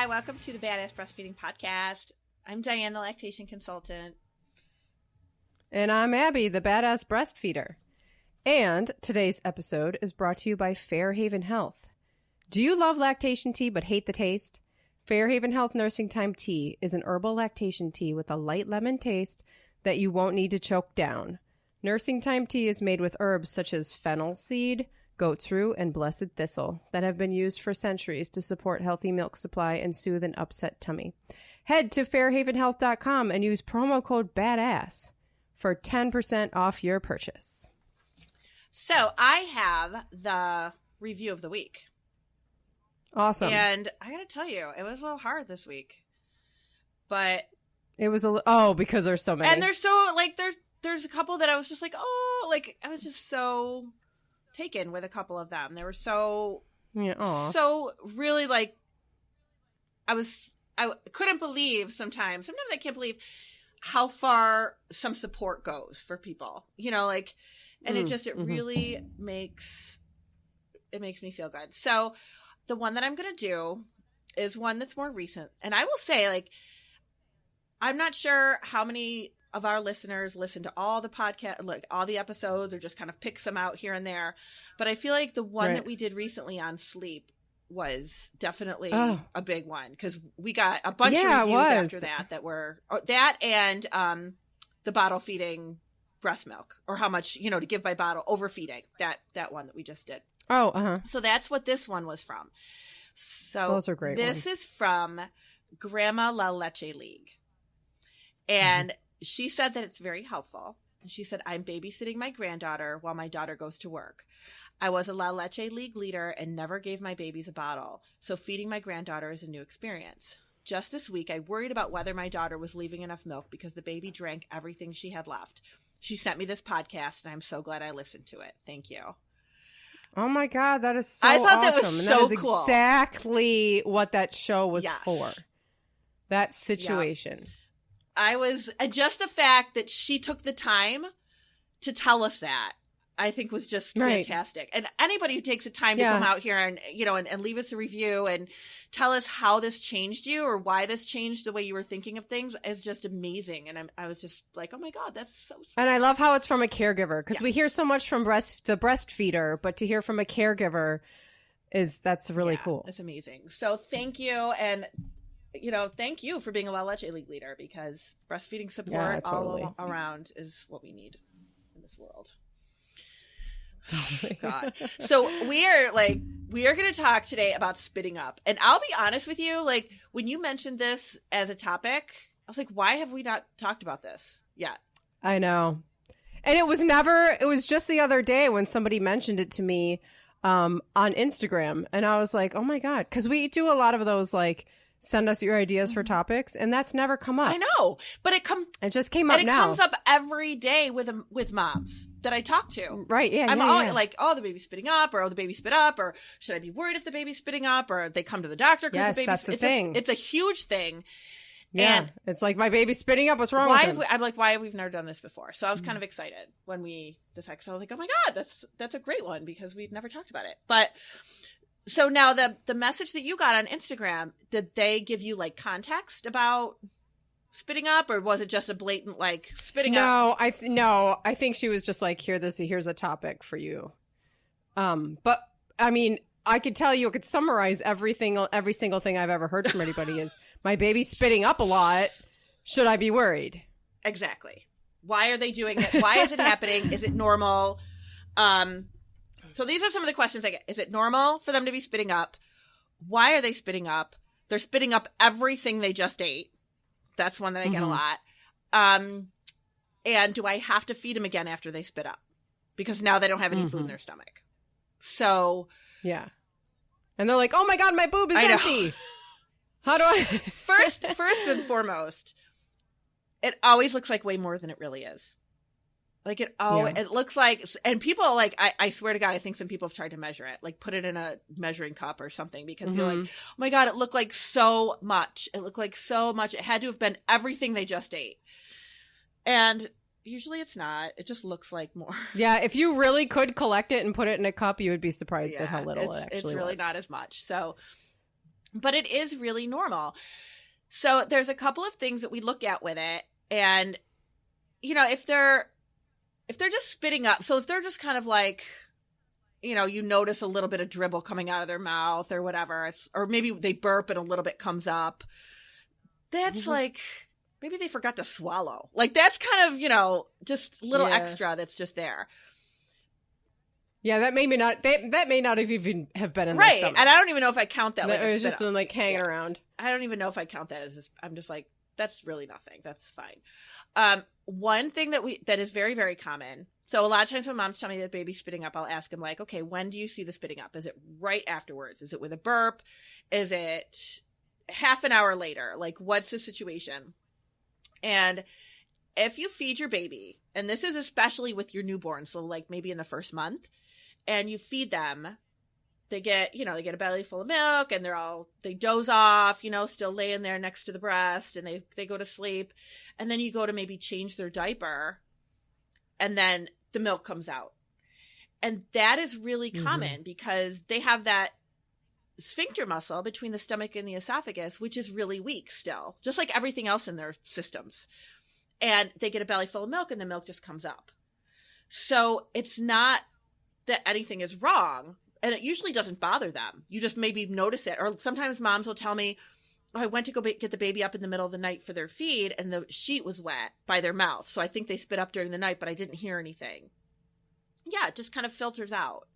welcome to the Badass Breastfeeding Podcast. I'm Dianne, the lactation consultant. And I'm Abby, the Badass Breastfeeder. And today's episode is brought to you by Fairhaven Health. Do you love lactation tea but hate the taste? Fairhaven Health Nursing Time Tea is an herbal lactation tea with a light lemon taste that you won't need to choke down. Nursing Time Tea is made with herbs such as fennel seed, goat's rue, and blessed thistle that have been used for centuries to support healthy milk supply and soothe an upset tummy. Head to fairhavenhealth.com and use promo code BADASS for 10% off your purchase. So I have the review of the week. Awesome. And I gotta tell you, it was a little hard this week. But it was because there's so many. And there's so there's a couple that I was just like, I was just so taken with a couple of them. They were so really I couldn't believe sometimes I can't believe how far some support goes for people, and it really makes me feel good. So the one that I'm going to do is one that's more recent. And I will say, I'm not sure how many of our listeners listen to all the podcast, all the episodes, or just kind of pick some out here and there. But I feel like the one that we did recently on sleep was definitely a big one, because we got a bunch of reviews after that were that and the bottle feeding breast milk, or how much, to give by bottle, overfeeding, that one that we just did. So that's what this one was from. So those are great. This is from Grandma La Leche League. And she said that it's very helpful. She said, I'm babysitting my granddaughter while my daughter goes to work. I was a La Leche League leader and never gave my babies a bottle, so feeding my granddaughter is a new experience. Just this week, I worried about whether my daughter was leaving enough milk because the baby drank everything she had left. She sent me this podcast, and I'm so glad I listened to it. Thank you. Oh my God, that is so I thought awesome. that was so that is cool. Exactly what that show was for. That situation. And just the fact that she took the time to tell us that, I think was just fantastic. And anybody who takes the time to come out here and, and leave us a review and tell us how this changed you or why this changed the way you were thinking of things is just amazing. And I was just like, oh my God, that's so sweet. And I love how it's from a caregiver, because we hear so much from the breastfeeder, but to hear from a caregiver that's really cool. It's amazing. So thank you. And thank you for being a La Leche League leader, because breastfeeding support all around is what we need in this world. God. So we are going to talk today about spitting up. And I'll be honest with you, when you mentioned this as a topic, I was like, why have we not talked about this yet? I know. And it was just the other day when somebody mentioned it to me on Instagram. And I was like, oh my God. Because we do a lot of those, send us your ideas for topics, and that's never come up. I know, but it just came up now. And it comes up every day with moms that I talk to. Right? Yeah. I'm always like, oh, the baby's spitting up, or the baby spit up, or should I be worried if the baby's spitting up, or they come to the doctor because the baby. That's the thing. It's a huge thing. Yeah, and it's like, my baby's spitting up. What's wrong with him? I'm like, why have we never done this before? So I was kind of excited when we decided. So I was like, oh my God, that's a great one, because we'd never talked about it, but. So now the message that you got on Instagram, did they give you context about spitting up, or was it just a blatant spitting up? No, I think she was just like, here's a topic for you. But I mean, I could tell you, I could summarize every single thing I've ever heard from anybody is, my baby's spitting up a lot. Should I be worried? Exactly. Why are they doing it? Why is it happening? Is it normal? So these are some of the questions I get. Is it normal for them to be spitting up? Why are they spitting up? They're spitting up everything they just ate. That's one that I get a lot. And do I have to feed them again after they spit up? Because now they don't have any food in their stomach. So. Yeah. And they're like, oh my God, my boob is empty. How do I? First and foremost, it always looks like way more than it really is. It looks like, and people I swear to God, I think some people have tried to measure it, put it in a measuring cup or something, because you're like, oh my God, it looked like so much. It looked like so much. It had to have been everything they just ate. And usually it's not. It just looks like more. Yeah. If you really could collect it and put it in a cup, you would be surprised at how little it actually It's really was. not as much. So but it is really normal. So there's a couple of things that we look at with it. And, you know, if they're just spitting up, so if they're just kind of like, you know, you notice a little bit of dribble coming out of their mouth or whatever, or maybe they burp and a little bit comes up, that's like, maybe they forgot to swallow. Like, that's kind of, you know, just little extra that's just there. Yeah, that may not have even have been in their stomach. And I don't even know if I count that. Like, it was just like hanging around. I don't even know if I count that as this. I'm just like, that's really nothing. That's fine. One thing that is very, very common. So a lot of times when moms tell me that baby's spitting up, I'll ask them like, okay, when do you see the spitting up? Is it right afterwards? Is it with a burp? Is it half an hour later? Like, what's the situation? And if you feed your baby, and this is especially with your newborn, so like maybe in the first month, and you feed them, they get a belly full of milk and they doze off, you know, still laying there next to the breast, and they go to sleep. And then you go to maybe change their diaper, and then the milk comes out. And that is really common because they have that sphincter muscle between the stomach and the esophagus, which is really weak still, just like everything else in their systems. And they get a belly full of milk and the milk just comes up. So it's not that anything is wrong, and it usually doesn't bother them. You just maybe notice it. Or sometimes moms will tell me, oh, I went to go get the baby up in the middle of the night for their feed, and the sheet was wet by their mouth. So I think they spit up during the night, but I didn't hear anything. Yeah, it just kind of filters out.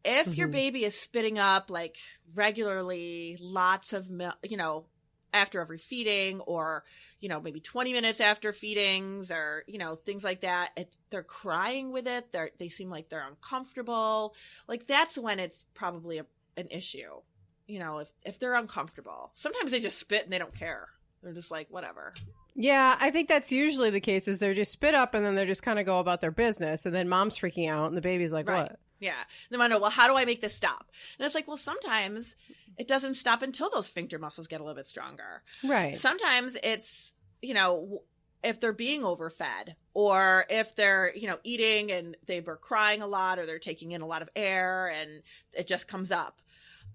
If your baby is spitting up like regularly, lots of milk, you know, after every feeding, or, you know, maybe 20 minutes after feedings, or, you know, things like that, they're crying with it. They seem like they're uncomfortable. Like, that's when it's probably an issue. You know, if they're uncomfortable, sometimes they just spit and they don't care. They're just like, whatever. Yeah, I think that's usually the case, is they're just spit up and then they just kind of go about their business, and then mom's freaking out and the baby's like, right. What? Yeah. They want to know, well, how do I make this stop? And it's like, well, sometimes it doesn't stop until those sphincter muscles get a little bit stronger. Right. Sometimes it's, you know, if they're being overfed, or if they're, you know, eating and they were crying a lot, or they're taking in a lot of air and it just comes up.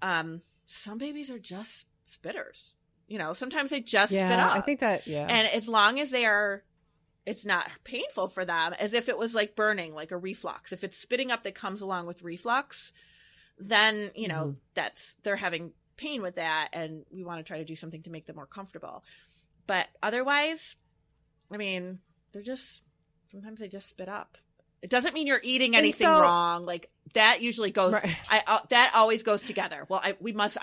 Some babies are just spitters. You know, sometimes they just spit up. I think that, And as long as it's not painful for them, as if it was like burning, like a reflux. If it's spitting up that comes along with reflux, then, you know, they're having pain with that, and we want to try to do something to make them more comfortable. But otherwise, I mean, sometimes they just spit up. It doesn't mean you're eating anything wrong. Like, that usually goes, that always goes together. Well, I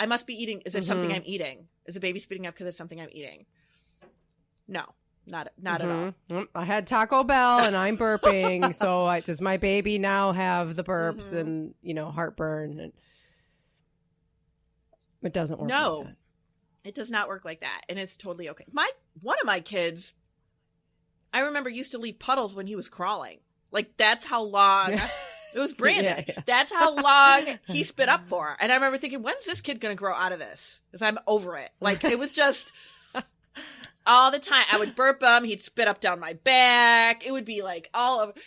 must be eating. Is it something I'm eating? Is the baby spitting up because it's something I'm eating? No, not at all. I had Taco Bell and I'm burping. So does my baby now have the burps and, you know, heartburn? And it doesn't work like that. It does not work like that. And it's totally okay. One of my kids, I remember, used to leave puddles when he was crawling. Like, that's how long it was Brandon. Yeah. That's how long he spit up for. And I remember thinking, when's this kid going to grow out of this? Because I'm over it. Like, it was just all the time. I would burp him. He'd spit up down my back. It would be like all of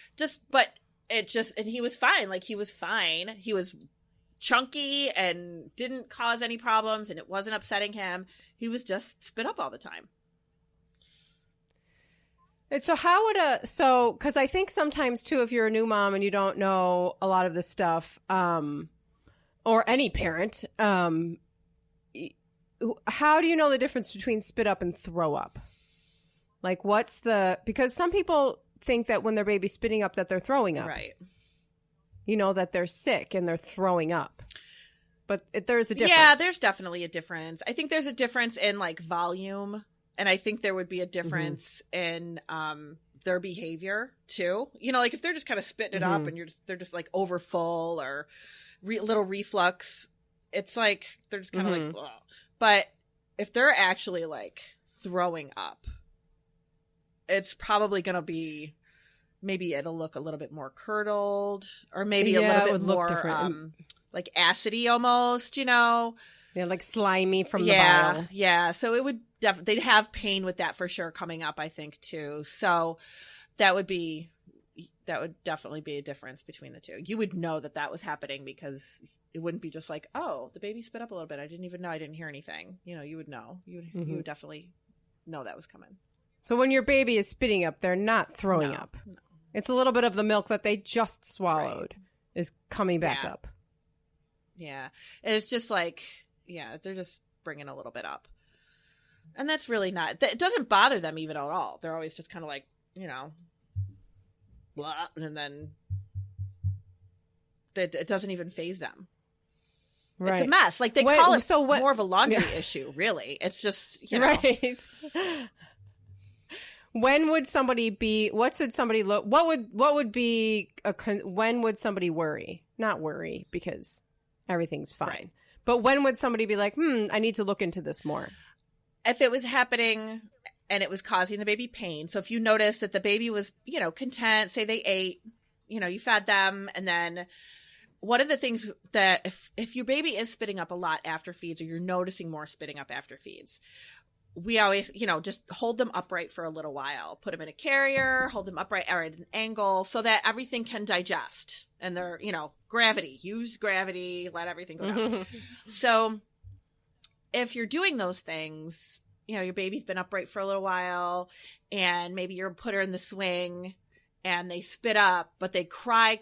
and he was fine. Like, he was fine. He was chunky and didn't cause any problems, and it wasn't upsetting him. He was just spit up all the time. And so because I think sometimes too, if you're a new mom and you don't know a lot of this stuff, or any parent, how do you know the difference between spit up and throw up? Like, because some people think that when their baby's spitting up that they're throwing up. Right. You know, that they're sick and they're throwing up. But there's a difference. Yeah, there's definitely a difference. I think there's a difference in, like, volume. And I think there would be a difference in their behavior too. You know, like, if they're just kind of spitting it up and they're just like over full, or little reflux, it's like they're just kind of like, ugh. But if they're actually like throwing up, it's probably going to be, maybe it'll look a little bit more curdled, or maybe a little bit more like acidy almost, you know. Yeah, like slimy from the bile. Yeah, so it would they'd have pain with that for sure coming up, I think, too. So that would be That would definitely be a difference between the two. You would know that was happening because it wouldn't be just like, oh, the baby spit up a little bit. I didn't even know. I didn't hear anything. You would know. You would definitely know that was coming. So when your baby is spitting up, they're not throwing up. No. It's a little bit of the milk that they just swallowed is coming back up. Yeah. And it's just like, they're just bringing a little bit up. And that's really not, it doesn't bother them even at all. They're always just kind of like, blah, and then it doesn't even faze them. Right. It's a mess. Like they call it more of a laundry issue, really. It's just, Right. When would somebody be, when would somebody worry? Not worry because everything's fine. Right. But when would somebody be like, I need to look into this more? If it was happening and it was causing the baby pain. So if you notice that the baby was, content, say they ate, you fed them. And then one of the things that if your baby is spitting up a lot after feeds, or you're noticing more spitting up after feeds, we always, just hold them upright for a little while, put them in a carrier, hold them upright or at an angle so that everything can digest. And they're, use gravity, let everything go down. So if you're doing those things, your baby's been upright for a little while and maybe you're put her in the swing and they spit up, but they cry,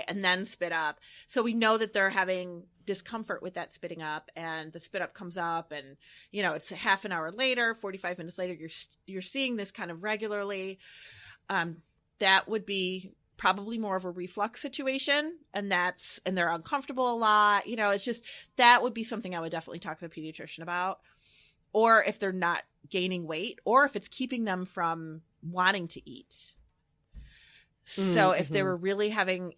and then spit up. So we know that they're having discomfort with that spitting up, and the spit up comes up and, it's a half an hour later, 45 minutes later, you're seeing this kind of regularly. That would be probably more of a reflux situation, and they're uncomfortable a lot. It's just, that would be something I would definitely talk to the pediatrician about. Or if they're not gaining weight, or if it's keeping them from wanting to eat. So if they were really having,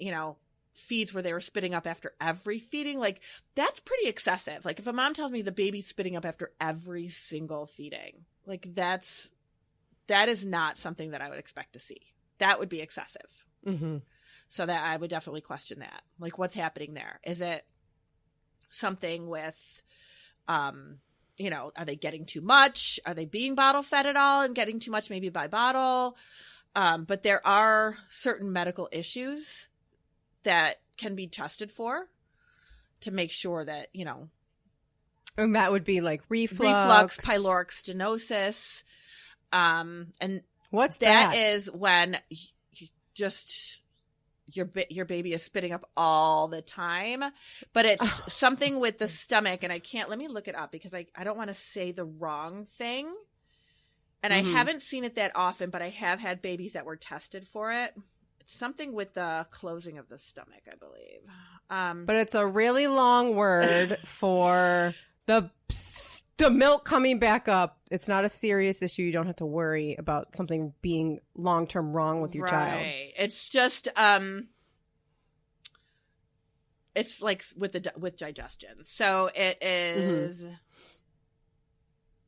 feeds where they were spitting up after every feeding, like that's pretty excessive. Like if a mom tells me the baby's spitting up after every single feeding, like that is not something that I would expect to see. That would be excessive. So that I would definitely question that. Like what's happening there? Is it something with, are they getting too much? Are they being bottle fed at all and getting too much maybe by bottle? But there are certain medical issues that can be tested for to make sure that, and that would be like reflux, pyloric stenosis. And what's that? That is when your baby is spitting up all the time, but it's something with the stomach, and let me look it up because I don't want to say the wrong thing. And I haven't seen it that often, but I have had babies that were tested for it. It's something with the closing of the stomach, I believe. But it's a really long word for the milk coming back up. It's not a serious issue. You don't have to worry about something being long-term wrong with your child. It's just, it's like with digestion. So it is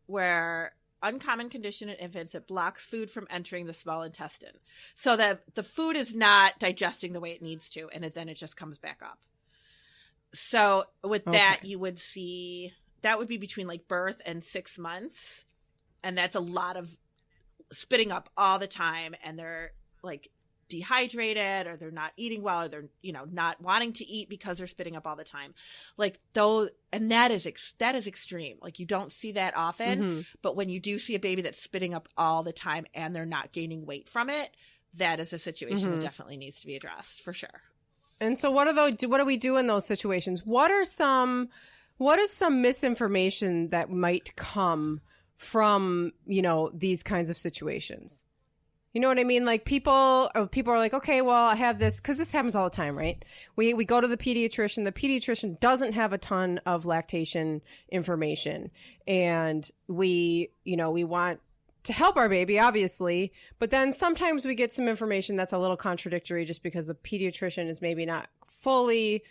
where uncommon condition in infants, it blocks food from entering the small intestine so that the food is not digesting the way it needs to, and then it just comes back up. So with that, you would see that would be between like birth and 6 months, and that's a lot of spitting up all the time, and they're like dehydrated, or they're not eating well, or they're not wanting to eat because they're spitting up all the time, like those. And that is extreme. Like you don't see that often, but when you do see a baby that's spitting up all the time and they're not gaining weight from it, that is a situation that definitely needs to be addressed for sure. And so what do we do in those situations? What is some misinformation that might come from these kinds of situations? You know what I mean? Like people are like, okay, well, I have this, because this happens all the time, right? We go to the pediatrician. The pediatrician doesn't have a ton of lactation information, and we want to help our baby, obviously, but then sometimes we get some information that's a little contradictory just because the pediatrician is maybe not fully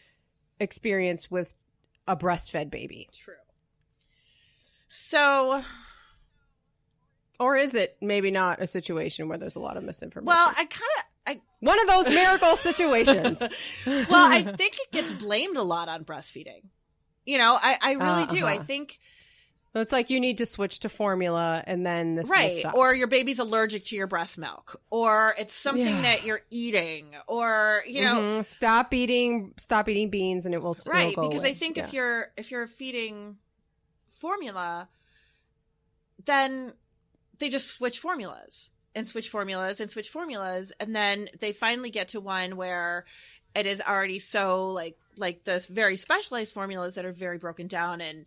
experienced with a breastfed baby. True. So... Or is it maybe not a situation where there's a lot of misinformation? Well, one of those miracle situations. Well, I think it gets blamed a lot on breastfeeding. I really do. I think So it's like you need to switch to formula and then this will Right. stop. Or your baby's allergic to your breast milk, or it's something that you're eating, or, you know, stop eating beans and it will right. it'll go Because away. I think if you're feeding formula, then they just switch formulas and switch formulas and switch formulas. And then they finally get to one where it is already so like the very specialized formulas that are very broken down, and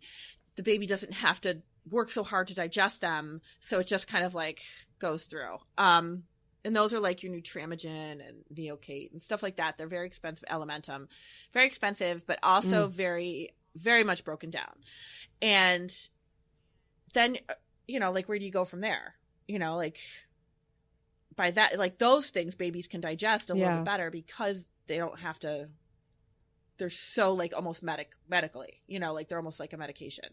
the baby doesn't have to work so hard to digest them. So it just kind of like goes through. And those are like your Nutramigen and Neocate and stuff like that. They're very expensive. Elementum, very expensive, but also very, very much broken down. And then, you know, like, where do you go from there? You know, like, by that, like, those things babies can digest a little bit better because they don't have to, they're so like almost medically, you know, like they're almost like a medication.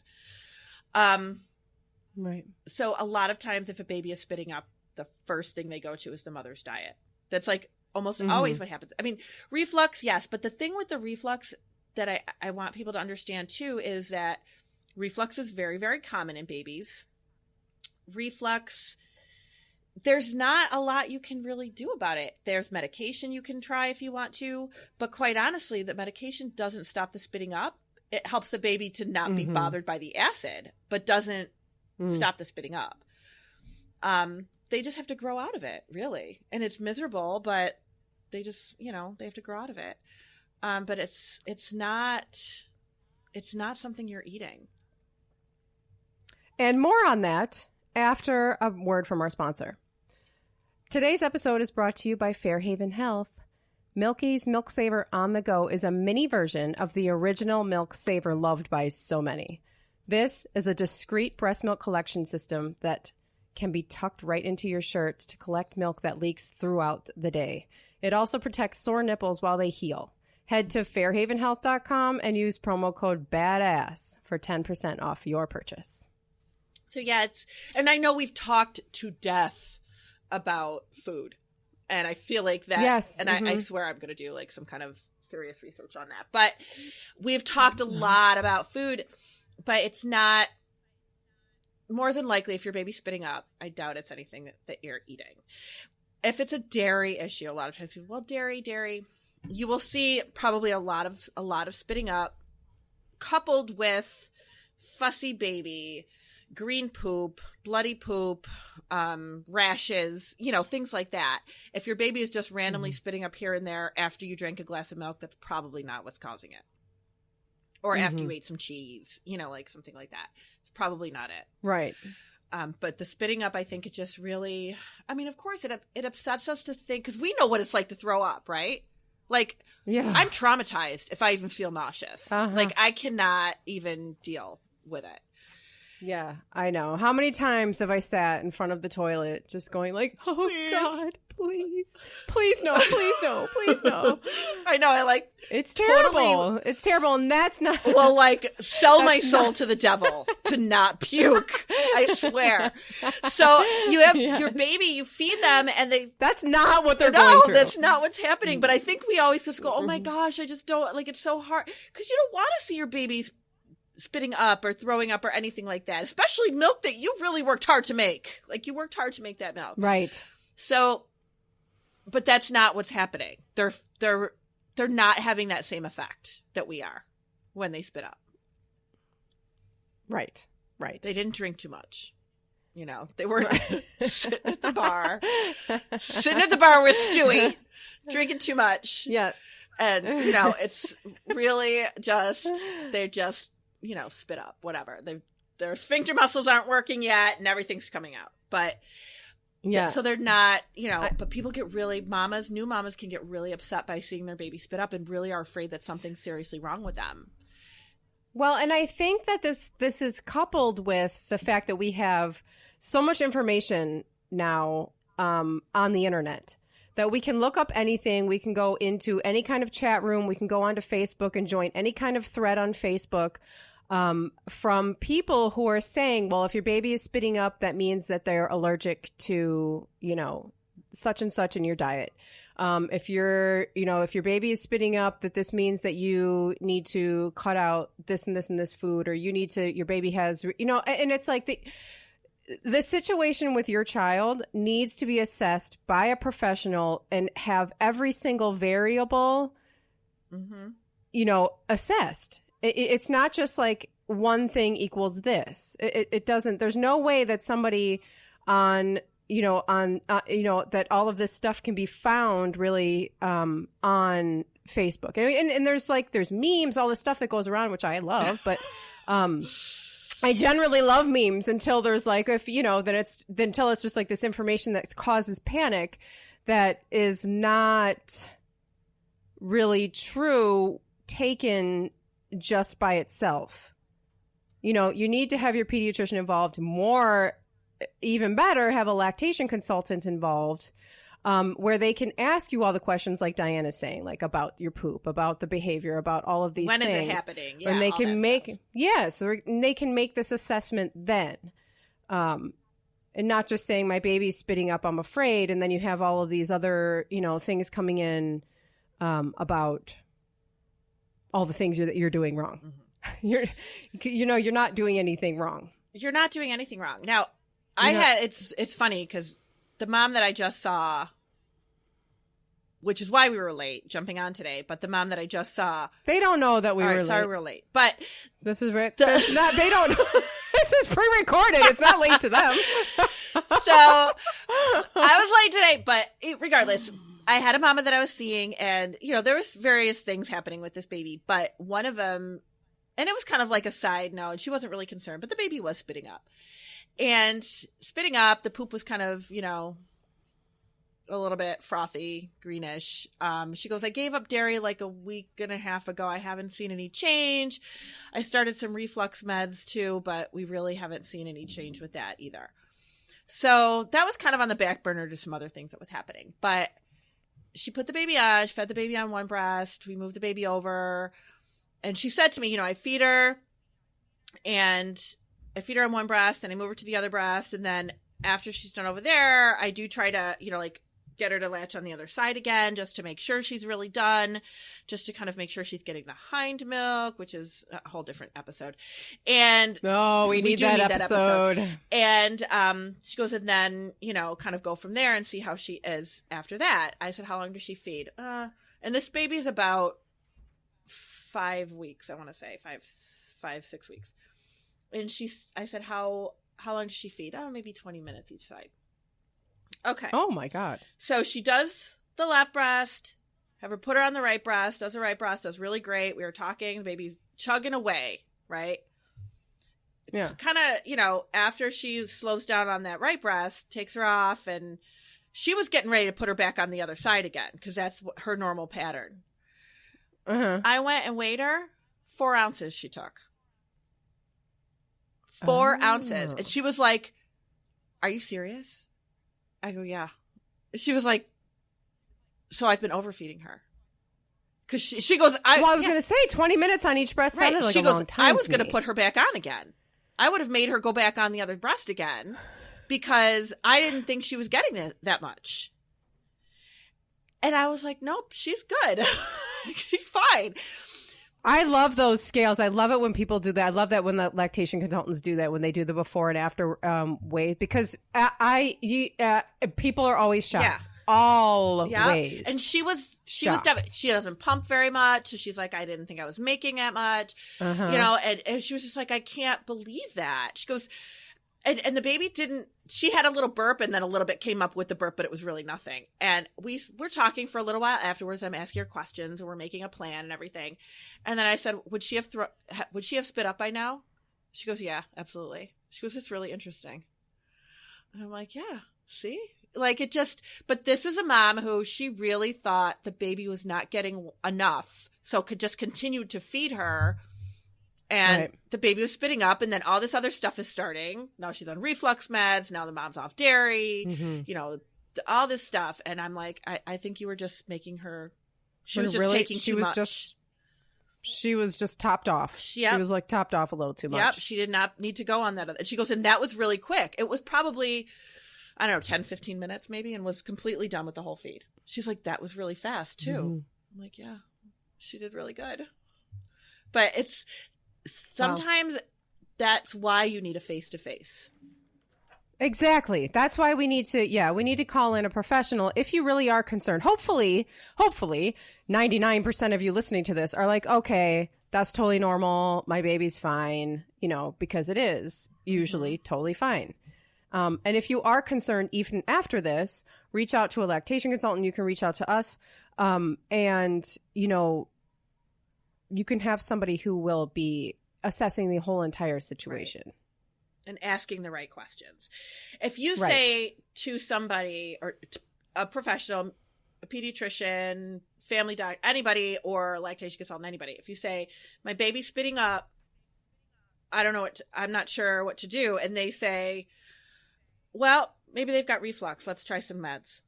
Right. So a lot of times if a baby is spitting up, the first thing they go to is the mother's diet. That's like almost always what happens. I mean, reflux, yes. But the thing with the reflux that I want people to understand too is that reflux is very, very common in babies. Reflux, there's not a lot you can really do about it. There's medication you can try if you want to, but quite honestly, the medication doesn't stop the spitting up. It helps the baby to not be bothered by the acid, but doesn't stop the spitting up. They just have to grow out of it, really. And it's miserable, but they just, you know, they have to grow out of it. But it's not something you're eating. And more on that after a word from our sponsor. Today's episode is brought to you by Fairhaven Health. Milky's Milk Saver on the Go is a mini version of the original Milk Saver loved by so many. This is a discreet breast milk collection system that can be tucked right into your shirt to collect milk that leaks throughout the day. It also protects sore nipples while they heal. Head to fairhavenhealth.com and use promo code BADASS for 10% off your purchase. So yeah, and I know we've talked to death about food, and I feel like that, yes, and I swear I'm going to do like some kind of serious research on that, but we've talked a lot about food, but it's not, more than likely, if your baby's spitting up, I doubt it's anything that you're eating. If it's a dairy issue, a lot of times people, well, dairy, you will see probably a lot of spitting up coupled with fussy baby, green poop, bloody poop, rashes, you know, things like that. If your baby is just randomly spitting up here and there after you drank a glass of milk, that's probably not what's causing it. Or after you ate some cheese, you know, like something like that. It's probably not it. Right. But the spitting up, I think it just really, I mean, of course it upsets us to think, because we know what it's like to throw up, right? Like, I'm traumatized if I even feel nauseous. Like, I cannot even deal with it. Yeah, I know. How many times have I sat in front of the toilet just going like, oh, please. God, please. Please no, please no, please no. I know, I like... It's terrible. It's terrible, and that's not... Well, like, sell my soul to the devil to not puke. I swear. So you have your baby, you feed them, and they... That's not what they're going through. No, that's not what's happening. But I think we always just go, oh my gosh, I just don't... Like, it's so hard. Because you don't want to see your babies spitting up or throwing up or anything like that, especially milk that you really worked hard to make. Like, you worked hard to make that milk. Right. So, but that's not what's happening. They're not having that same effect that we are when they spit up. Right. They didn't drink too much. You know, they weren't sitting at the bar with Stewie, drinking too much. Yeah. And, you know, it's really just, they're just, you know, spit up, whatever. Their sphincter muscles aren't working yet and everything's coming out. But yeah, so they're not, you know, but people get really, new mamas can get really upset by seeing their baby spit up and really are afraid that something's seriously wrong with them. Well, and I think that this is coupled with the fact that we have so much information now on the internet that we can look up anything. We can go into any kind of chat room. We can go onto Facebook and join any kind of thread on Facebook from people who are saying, well, if your baby is spitting up, that means that they're allergic to, you know, such and such in your diet. If your baby is spitting up, that this means that you need to cut out this and this and this food, or your baby has, and it's like the situation with your child needs to be assessed by a professional and have every single variable, assessed. It's not just like one thing equals this. It doesn't, there's no way that somebody that all of this stuff can be found really on Facebook. And there's memes, all this stuff that goes around, which I love, but I generally love memes until there's like, until it's just like this information that causes panic that is not really true, taken just by itself. You need to have your pediatrician involved more, even better, have a lactation consultant involved, where they can ask you all the questions like Dianne is saying, like about your poop, about the behavior, about all of these things. When is it happening? Yeah, and they can they can make this assessment then. And not just saying my baby's spitting up, I'm afraid, and then you have all of these other, things coming in about all the things that you're doing wrong. You're not doing anything wrong. You're not doing anything wrong. Now, it's funny because the mom that I just saw, which is why we were late jumping on today, but the mom that I just saw, they don't know that we were late. Sorry, we're late. But this is right. They don't. This is pre-recorded. It's not late to them. So I was late today, but regardless, I had a mama that I was seeing, and there was various things happening with this baby, but one of them, and it was kind of like a side note, and she wasn't really concerned, but the baby was spitting up. And spitting up, the poop was kind of, a little bit frothy, greenish. She goes, I gave up dairy like a week and a half ago. I haven't seen any change. I started some reflux meds too, but we really haven't seen any change with that either. So that was kind of on the back burner to some other things that was happening. But she put the baby on, she fed the baby on one breast. We moved the baby over. And she said to me, I feed her on one breast, and I move her to the other breast. And then after she's done over there, I do try to, get her to latch on the other side again, just to make sure she's really done, just to kind of make sure she's getting the hind milk, which is a whole different episode. And we need that episode. And she goes, and then, kind of go from there and see how she is after that. I said, how long does she feed? And this baby's about 5 weeks, I want to say 6 weeks. And I said, how long does she feed? Oh, maybe 20 minutes each side. Okay. Oh my God. So she does the left breast, have her put her on the right breast, does the right breast, does really great. We were talking, the baby's chugging away, right? Yeah. Kind of, after she slows down on that right breast, takes her off, and she was getting ready to put her back on the other side again, because that's her normal pattern. Uh-huh. I went and weighed her. 4 ounces she took. 4 ounces. And she was like, are you serious? I go, yeah. She was like, so I've been overfeeding her. Because she goes, I was going to say 20 minutes on each breast sounded like a long time. I was going to put her back on again. I would have made her go back on the other breast again because I didn't think she was getting that much. And I was like, nope, she's good. She's fine. I love those scales. I love it when people do that. I love that when the lactation consultants do that, when they do the before and after weighs, because people are always shocked. Yeah. Always. And she was devastated. She doesn't pump very much. So she's like, I didn't think I was making that much, and she was just like, I can't believe that. She goes, and the baby didn't, she had a little burp and then a little bit came up with the burp, but it was really nothing. And we're talking for a little while afterwards. I'm asking her questions and we're making a plan and everything. And then I said, would she have spit up by now? She goes, yeah, absolutely. She goes, it's really interesting. And I'm like, yeah, see? Like but this is a mom who she really thought the baby was not getting enough, so could just continue to feed her. And the baby was spitting up, and then all this other stuff is starting. Now she's on reflux meds. Now the mom's off dairy, all this stuff. And I'm like, I think you were just making her, she was just taking too much. She was just topped off. Yep. She was like topped off a little too much. Yep. She did not need to go on that. And she goes, and that was really quick. It was probably, I don't know, 10, 15 minutes maybe, and was completely done with the whole feed. She's like, that was really fast too. Mm-hmm. I'm like, yeah, she did really good. But it's sometimes that's why you need a face-to-face. Exactly. That's why we need to call in a professional if you really are concerned. Hopefully 99% of you listening to this are like, okay, that's totally normal. My baby's fine, because it is usually totally fine. And if you are concerned even after this, reach out to a lactation consultant. You can reach out to us. And you can have somebody who will be assessing the whole entire situation. Right. And asking the right questions. If you say to somebody or a professional, a pediatrician, family doc, anybody, or lactation consultant, anybody, if you say, my baby's spitting up, I don't know I'm not sure what to do. And they say, well, maybe they've got reflux. Let's try some meds.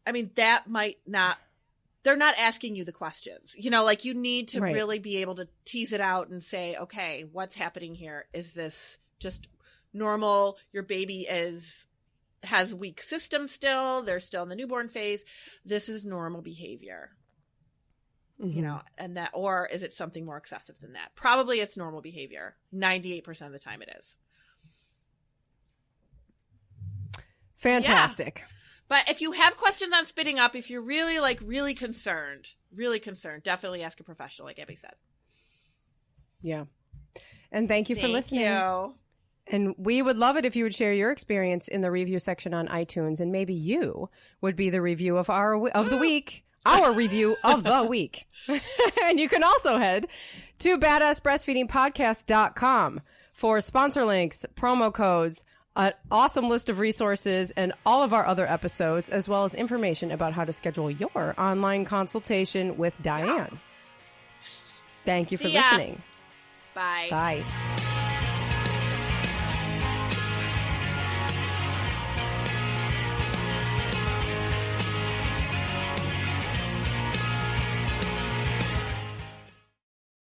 I mean, that might not, they're not asking you the questions. You need to really be able to tease it out and say, okay, what's happening here? Is this just normal? Your baby has weak system still. They're still in the newborn phase. This is normal behavior, and that, or is it something more excessive than that? Probably it's normal behavior. 98% of the time it is. Fantastic. Yeah. But if you have questions on spitting up, if you're really concerned, definitely ask a professional, like Abby said. Yeah. And thank you for listening. Thank you. And we would love it if you would share your experience in the review section on iTunes, and maybe you would be the review of the week, our review of the week. And you can also head to badassbreastfeedingpodcast.com for sponsor links, promo codes, an awesome list of resources, and all of our other episodes, as well as information about how to schedule your online consultation with Dianne. Thank you for listening. Bye. Bye.